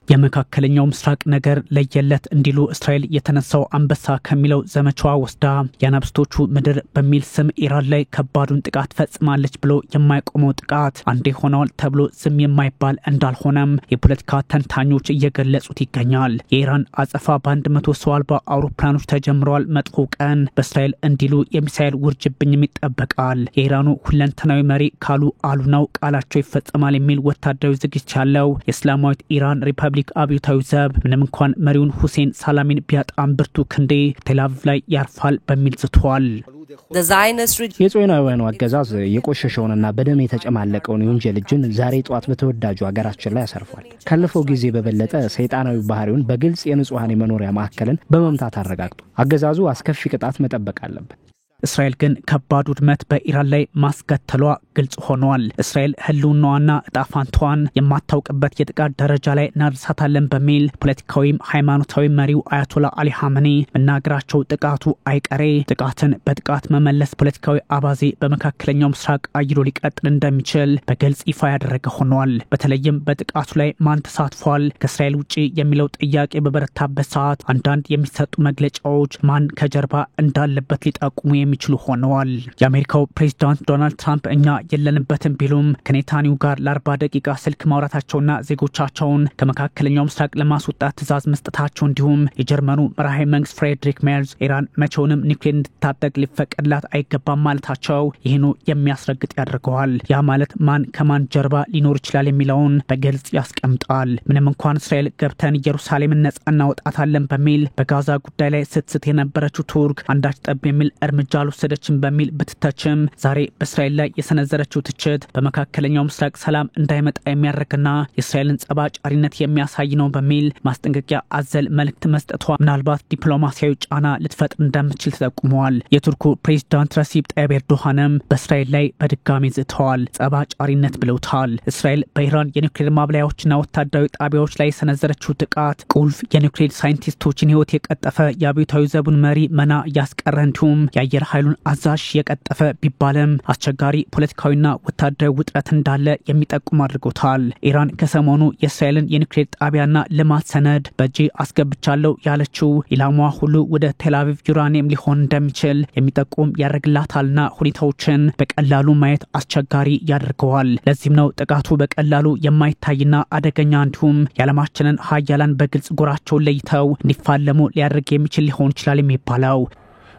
የመካከለኛው ምስራቅ ነገር ለየለት እንዲሉ እስራኤል የተነሳው አንበሳ ከሚለው ዘመቻዋ ወስዳ ያናብስቶቹ ምድር በሚል ስም ኢራን ላይ ከባዱን ጥቃት ፈጽማለች ብሎ የማይቆመው ጥቃት አንዴ ሆኗል ተብሎ ዝም የማይባል እንዳልሆነም የፖለቲካ ተንታኞች እየገለጹት ይገኛል። የኢራን አጸፋ በ100 ሰው አልባ አውሮፕላኖች ተጀምሯል። መጥፎ ቀን በእስራኤል እንዲሉ የሚሳኤል ውርጅብኝም ይጠበቃል። የኢራኑ ሁለንተናዊ መሪ ካሉ አሉ ነው፣ ቃላቸው ይፈጸማል የሚል ወታደራዊ ዝግጅት ያለው የእስላማዊት ኢራን ሪፐብሊክ አብዮታዊ ዘብ ምንም እንኳን መሪውን ሁሴን ሳላሚን ቢያጣም ብርቱ ክንዴ ቴልአቪቭ ላይ ያርፋል በሚል ዝቷል። የጽዮናውያኑ አገዛዝ የቆሸሸውንና በደም የተጨማለቀውን የወንጀል እጁን ዛሬ ጧት በተወዳጁ ሀገራችን ላይ ያሰርፏል። ካለፈው ጊዜ በበለጠ ሰይጣናዊ ባህሪውን በግልጽ የንጹሃን መኖሪያ ማዕከልን በመምታት አረጋግጦ አገዛዙ አስከፊ ቅጣት መጠበቅ አለበት። እስራኤል ግን ከባድ ውድመት በኢራን ላይ ማስከተሏ ግልጽ ሆኗል። እስራኤል ህልውናዋና እጣፋንቷን የማታውቅበት የጥቃት ደረጃ ላይ እናደርሳታለን በሚል ፖለቲካዊም ሃይማኖታዊ መሪው አያቶላ አሊ ሐመኒ መናገራቸው ጥቃቱ አይቀሬ ጥቃትን በጥቃት መመለስ ፖለቲካዊ አባዜ በመካከለኛው ምስራቅ አይሎ ሊቀጥል እንደሚችል በግልጽ ይፋ ያደረገ ሆኗል። በተለይም በጥቃቱ ላይ ማን ተሳትፏል ከእስራኤል ውጪ የሚለው ጥያቄ በበረታበት ሰዓት አንዳንድ የሚሰጡ መግለጫዎች ማን ከጀርባ እንዳለበት ሊጠቁሙ የሚችሉ ሆነዋል። የአሜሪካው ፕሬዝዳንት ዶናልድ ትራምፕ እኛ የለንበትም ቢሉም ከኔታንያሁ ጋር ለ40 ደቂቃ ስልክ ማውራታቸውና ዜጎቻቸውን ከመካከለኛው ምስራቅ ለማስወጣት ትዕዛዝ መስጠታቸው እንዲሁም የጀርመኑ መራሄ መንግስት ፍሬድሪክ ሜርዝ ኢራን መቼውንም ኒውክሌር እንድትታጠቅ ሊፈቀድላት አይገባም ማለታቸው ይህኑ የሚያስረግጥ ያደርገዋል። ያ ማለት ማን ከማን ጀርባ ሊኖር ይችላል የሚለውን በግልጽ ያስቀምጣል። ምንም እንኳን እስራኤል ገብተን ኢየሩሳሌምን ነጻ እናወጣታለን በሚል በጋዛ ጉዳይ ላይ ስትስት የነበረችው ቱርክ አንዳች ጠብ የሚል እርምጃ አልወሰደችም በሚል ብትተችም ዛሬ በእስራኤል ላይ የሰነዘረችው ትችት በመካከለኛው ምስራቅ ሰላም እንዳይመጣ የሚያደርግና የእስራኤልን ጸባጫሪነት የሚያሳይ ነው በሚል ማስጠንቀቂያ አዘል መልእክት መስጠቷ ምናልባት ዲፕሎማሲያዊ ጫና ልትፈጥር እንደምትችል ተጠቁመዋል። የቱርኩ ፕሬዝዳንት ረሲፕ ጣይብ ኤርዶሃንም በእስራኤል ላይ በድጋሚ ዝተዋል። ጸባጫሪነት ብለውታል። እስራኤል በኢራን የኒውክሌር ማብላያዎችና ወታደራዊ ጣቢያዎች ላይ የሰነዘረችው ጥቃት ቁልፍ የኒውክሌር ሳይንቲስቶችን ህይወት የቀጠፈ የአብዮታዊ ዘቡን መሪ መና እያስቀረ እንዲሁም የአየር ኃይሉን አዛዥ የቀጠፈ ቢባልም አስቸጋሪ ፖለቲካዊና ወታደራዊ ውጥረት እንዳለ የሚጠቁም አድርጎታል። ኢራን ከሰሞኑ የእስራኤልን የኒውክሌር ጣቢያና ልማት ሰነድ በእጄ አስገብቻለሁ ያለችው ኢላማዋ ሁሉ ወደ ቴልአቪቭ ዩራኒየም ሊሆን እንደሚችል የሚጠቁም ያደርግላታልና ሁኔታዎችን በቀላሉ ማየት አስቸጋሪ ያደርገዋል። ለዚህም ነው ጥቃቱ በቀላሉ የማይታይና አደገኛ እንዲሁም የዓለማችንን ሀያላን በግልጽ ጎራቸውን ለይተው እንዲፋለሙ ሊያደርግ የሚችል ሊሆን ይችላል የሚባለው።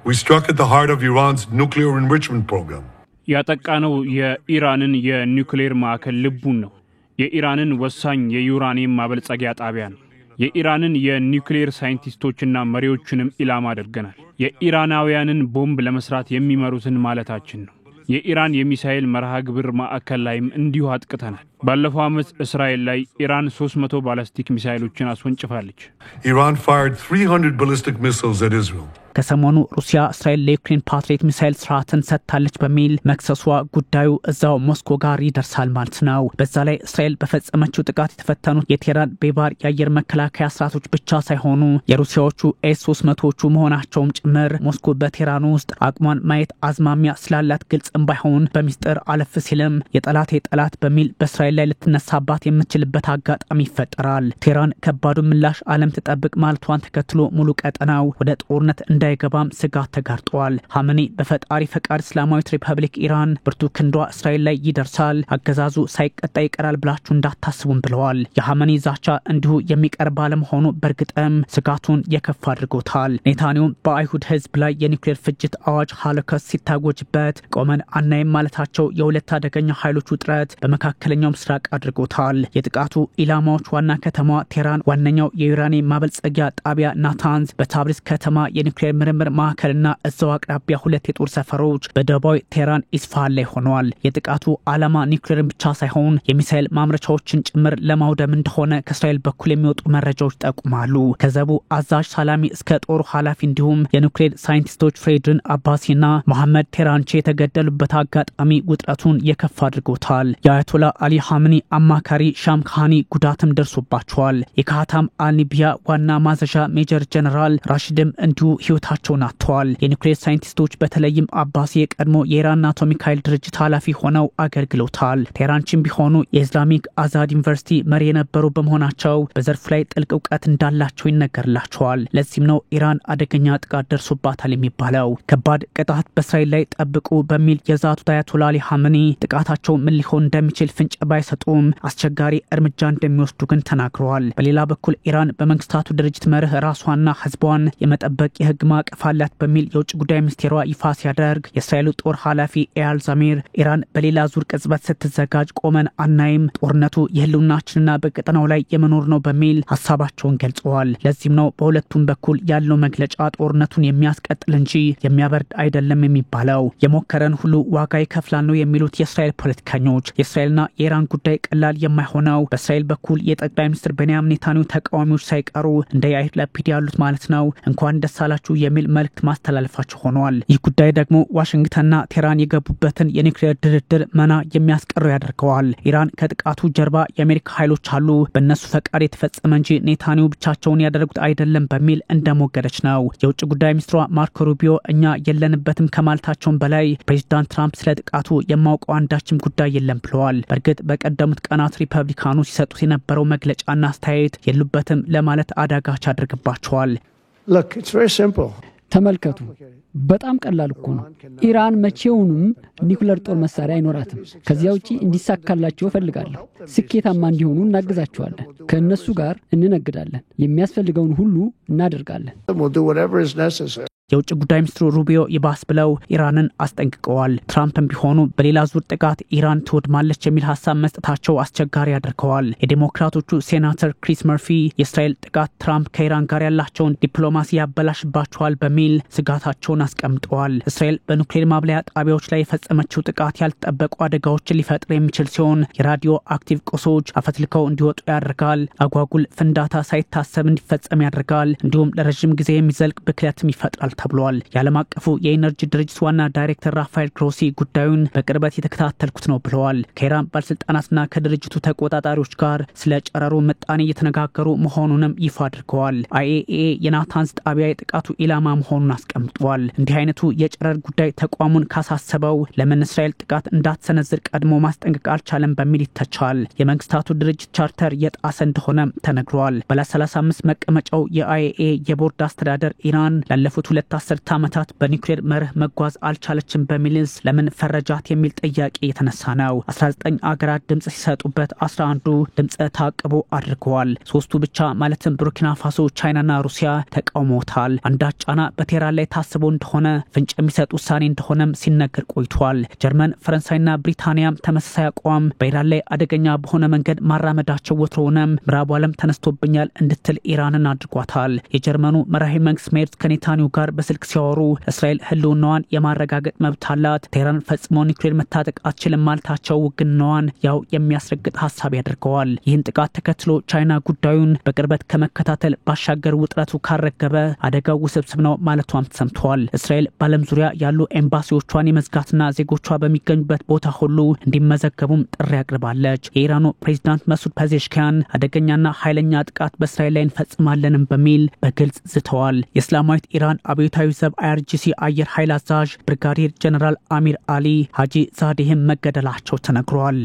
We struck at the heart of Iran's nuclear enrichment program. ያጠቃነው የኢራንን የኒውክሌር ማዕከል ልቡን ነው። የኢራንን ወሳኝ የዩራኒየም ማበልጸጊያ ጣቢያ ነው። የኢራንን የኒውክሌር ሳይንቲስቶችና መሪዎችንም ኢላማ አድርገናል። የኢራናውያንን ቦምብ ለመስራት የሚመሩትን ማለታችን ነው። የኢራን የሚሳኤል መርሃ ግብር ማዕከል ላይም እንዲሁ አጥቅተናል። ባለፈው ዓመት እስራኤል ላይ ኢራን 300 ባላስቲክ ሚሳኤሎችን አስወንጭፋለች። Iran fired 300 ballistic missiles at Israel. ከሰሞኑ ሩሲያ እስራኤል ለዩክሬን ፓትሪዮት ሚሳኤል ስርዓትን ሰጥታለች በሚል መክሰሷ ጉዳዩ እዛው ሞስኮ ጋር ይደርሳል ማለት ነው። በዛ ላይ እስራኤል በፈጸመችው ጥቃት የተፈተኑት የቴህራን ቤባር የአየር መከላከያ ስርዓቶች ብቻ ሳይሆኑ የሩሲያዎቹ ኤስ-300ዎቹ መሆናቸውም ጭምር ሞስኮ በቴህራን ውስጥ አቅሟን ማየት አዝማሚያ ስላላት ግልጽም ባይሆን በሚስጥር አለፍ ሲልም የጠላቴ ጠላት በሚል በእስራኤል ላይ ልትነሳባት የምትችልበት አጋጣሚ ይፈጠራል። ቴህራን ከባዱ ምላሽ ዓለም ተጠብቅ ማለቷን ተከትሎ ሙሉ ቀጠናው ወደ ጦርነት እንዳይገባም ስጋት ተጋርጧል። ሐመኒ በፈጣሪ ፈቃድ እስላማዊት ሪፐብሊክ ኢራን ብርቱ ክንዷ እስራኤል ላይ ይደርሳል፣ አገዛዙ ሳይቀጣ ይቀራል ብላችሁ እንዳታስቡም ብለዋል። የሐመኒ ዛቻ እንዲሁ የሚቀር ባለመሆኑ በእርግጥም ስጋቱን የከፋ አድርጎታል። ኔታንያሁ በአይሁድ ህዝብ ላይ የኒውክሌር ፍጅት አዋጅ ሆሎኮስት ሲታወጅበት ቆመን አናይም ማለታቸው የሁለት አደገኛ ኃይሎች ውጥረት በመካከለኛው ምስራቅ አድርጎታል። የጥቃቱ ኢላማዎች ዋና ከተማ ቴህራን፣ ዋነኛው የዩራኒየም ማበልጸጊያ ጣቢያ ናታንዝ፣ በታብሪዝ ከተማ የኒውክሌር ምርምር ማዕከልና እዛው አቅራቢያ ሁለት የጦር ሰፈሮች በደቡባዊ ቴህራን ኢስፋሃን ላይ ሆነዋል። የጥቃቱ ዓላማ ኒውክሌርን ብቻ ሳይሆን የሚሳኤል ማምረቻዎችን ጭምር ለማውደም እንደሆነ ከእስራኤል በኩል የሚወጡ መረጃዎች ጠቁማሉ። ከዘቡ አዛዥ ሳላሚ እስከ ጦሩ ኃላፊ እንዲሁም የኒውክሌር ሳይንቲስቶች ፍሬድሪን አባሲና መሐመድ ቴህራንቺ የተገደሉበት አጋጣሚ ውጥረቱን የከፋ አድርጎታል። የአያቶላ አሊ ሐመኒ አማካሪ ሻምካኒ ጉዳትም ደርሶባቸዋል። የካታም አልኒቢያ ዋና ማዘዣ ሜጀር ጀነራል ራሺድም እንዲሁ ህይወት ህይወታቸውን አጥተዋል። የኒውክሌር ሳይንቲስቶች በተለይም አባሲ የቀድሞ የኢራን አቶሚክ ኃይል ድርጅት ኃላፊ ሆነው አገልግለዋል። ቴህራንችን ቢሆኑ የኢስላሚክ አዛድ ዩኒቨርሲቲ መሪ የነበሩ በመሆናቸው በዘርፉ ላይ ጥልቅ እውቀት እንዳላቸው ይነገርላቸዋል። ለዚህም ነው ኢራን አደገኛ ጥቃት ደርሶባታል የሚባለው። ከባድ ቅጣት በእስራኤል ላይ ጠብቁ በሚል የዛቱት አያቶላ አሊ ኻሜኒ ጥቃታቸው ምን ሊሆን እንደሚችል ፍንጭ ባይሰጡም አስቸጋሪ እርምጃ እንደሚወስዱ ግን ተናግረዋል። በሌላ በኩል ኢራን በመንግስታቱ ድርጅት መርህ ራሷና ህዝቧን የመጠበቅ የህግ ማዕቀፍ አላት በሚል የውጭ ጉዳይ ሚኒስቴሯ ይፋ ሲያደርግ የእስራኤሉ ጦር ኃላፊ ኤያል ዛሚር ኢራን በሌላ ዙር ቅጽበት ስትዘጋጅ ቆመን አናይም፣ ጦርነቱ የህልውናችንና በቀጠናው ላይ የመኖር ነው በሚል ሀሳባቸውን ገልጸዋል። ለዚህም ነው በሁለቱም በኩል ያለው መግለጫ ጦርነቱን የሚያስቀጥል እንጂ የሚያበርድ አይደለም የሚባለው። የሞከረን ሁሉ ዋጋ ይከፍላል ነው የሚሉት የእስራኤል ፖለቲከኞች። የእስራኤልና የኢራን ጉዳይ ቀላል የማይሆነው በእስራኤል በኩል የጠቅላይ ሚኒስትር ቤንያሚን ኔታንያሁ ተቃዋሚዎች ሳይቀሩ እንደ ያይር ላፒድ ያሉት ማለት ነው እንኳን ደስ አላችሁ የሚል መልእክት ማስተላለፋቸው ሆኗል። ይህ ጉዳይ ደግሞ ዋሽንግተንና ቴህራን የገቡበትን የኒውክሌር ድርድር መና የሚያስቀረው ያደርገዋል። ኢራን ከጥቃቱ ጀርባ የአሜሪካ ኃይሎች አሉ፣ በእነሱ ፈቃድ የተፈጸመ እንጂ ኔታንያሁ ብቻቸውን ያደረጉት አይደለም በሚል እንደሞገደች ነው። የውጭ ጉዳይ ሚኒስትሯ ማርኮ ሩቢዮ እኛ የለንበትም ከማለታቸውን በላይ ፕሬዚዳንት ትራምፕ ስለ ጥቃቱ የማውቀው አንዳችም ጉዳይ የለም ብለዋል። በእርግጥ በቀደሙት ቀናት ሪፐብሊካኑ ሲሰጡት የነበረው መግለጫና አስተያየት የሉበትም ለማለት አዳጋች አድርግባቸዋል። ተመልከቱ፣ በጣም ቀላል እኮ ነው። ኢራን መቼውንም ኒውክሌር ጦር መሳሪያ አይኖራትም። ከዚያ ውጪ እንዲሳካላቸው ፈልጋለሁ። ስኬታማ እንዲሆኑ እናግዛቸዋለን። ከእነሱ ጋር እንነግዳለን። የሚያስፈልገውን ሁሉ እናደርጋለን። የውጭ ጉዳይ ሚኒስትሩ ሩቢዮ ይባስ ብለው ኢራንን አስጠንቅቀዋል። ትራምፕም ቢሆኑ በሌላ ዙር ጥቃት ኢራን ትወድማለች የሚል ሀሳብ መስጠታቸው አስቸጋሪ ያደርገዋል። የዲሞክራቶቹ ሴናተር ክሪስ መርፊ የእስራኤል ጥቃት ትራምፕ ከኢራን ጋር ያላቸውን ዲፕሎማሲ ያበላሽባቸዋል በሚል ስጋታቸውን አስቀምጠዋል። እስራኤል በኑክሌር ማብለያ ጣቢያዎች ላይ የፈጸመችው ጥቃት ያልተጠበቁ አደጋዎችን ሊፈጥር የሚችል ሲሆን የራዲዮ አክቲቭ ቁሶች አፈትልከው እንዲወጡ ያደርጋል። አጓጉል ፍንዳታ ሳይታሰብ እንዲፈጸም ያደርጋል። እንዲሁም ለረጅም ጊዜ የሚዘልቅ ብክለትም ይፈጥራል ተብሏል። የዓለም አቀፉ የኢነርጂ ድርጅት ዋና ዳይሬክተር ራፋኤል ግሮሲ ጉዳዩን በቅርበት የተከታተልኩት ነው ብለዋል። ከኢራን ባለስልጣናትና ከድርጅቱ ተቆጣጣሪዎች ጋር ስለ ጨረሩ ምጣኔ እየተነጋገሩ መሆኑንም ይፋ አድርገዋል። አይኤኢኤ የናታንዝ ጣቢያ የጥቃቱ ኢላማ መሆኑን አስቀምጧል። እንዲህ አይነቱ የጨረር ጉዳይ ተቋሙን ካሳሰበው ለምን እስራኤል ጥቃት እንዳትሰነዝር ቀድሞ ማስጠንቀቅ አልቻለም በሚል ይተቻል። የመንግስታቱ ድርጅት ቻርተር የጣሰ እንደሆነ ተነግሯል። ባለ 35 መቀመጫው የአይኤኢኤ የቦርድ አስተዳደር ኢራን ላለፉት 2 አስርት ዓመታት በኒውክሌር መርህ መጓዝ አልቻለችም በሚልስ ለምን ፈረጃት የሚል ጥያቄ የተነሳ ነው። 19 አገራት ድምጽ ሲሰጡበት 11ዱ ድምጽ ታቅቦ አድርገዋል። 3ቱ ብቻ ማለትም ቡርኪና ፋሶ፣ ቻይናና ሩሲያ ተቃውመውታል። አንዳች ጫና በቴህራን ላይ ታስቦ እንደሆነ ፍንጭ የሚሰጥ ውሳኔ እንደሆነም ሲነገር ቆይቷል። ጀርመን፣ ፈረንሳይና ብሪታንያም ተመሳሳይ አቋም በኢራን ላይ አደገኛ በሆነ መንገድ ማራመዳቸው ወትሮውንም ምዕራቡ ዓለም ተነስቶብኛል እንድትል ኢራንን አድርጓታል። የጀርመኑ መራሄ መንግስት ሜርዝ ከኔታንያሁ ጋር በስልክ ሲያወሩ እስራኤል ህልውናዋን የማረጋገጥ መብት አላት፣ ቴህራን ፈጽሞ ኒውክሌር መታጠቅ አትችልም ማለታቸው ውግንናዋን ያው የሚያስረግጥ ሀሳብ ያደርገዋል። ይህን ጥቃት ተከትሎ ቻይና ጉዳዩን በቅርበት ከመከታተል ባሻገር ውጥረቱ ካረገበ አደጋው ውስብስብ ነው ማለቷም ተሰምቷል። እስራኤል በዓለም ዙሪያ ያሉ ኤምባሲዎቿን የመዝጋትና ዜጎቿ በሚገኙበት ቦታ ሁሉ እንዲመዘገቡም ጥሪ አቅርባለች። የኢራኑ ፕሬዚዳንት መሱድ ፔዜሽኪያን አደገኛና ኃይለኛ ጥቃት በእስራኤል ላይ እንፈጽማለንም በሚል በግልጽ ዝተዋል። የእስላማዊት ኢራን አብዮታዊ ዘብ አይአርጂሲ አየር ኃይል አዛዥ ብርጋዴር ጀነራል አሚር አሊ ሀጂ ዛዴህም መገደላቸው ተነግሯል።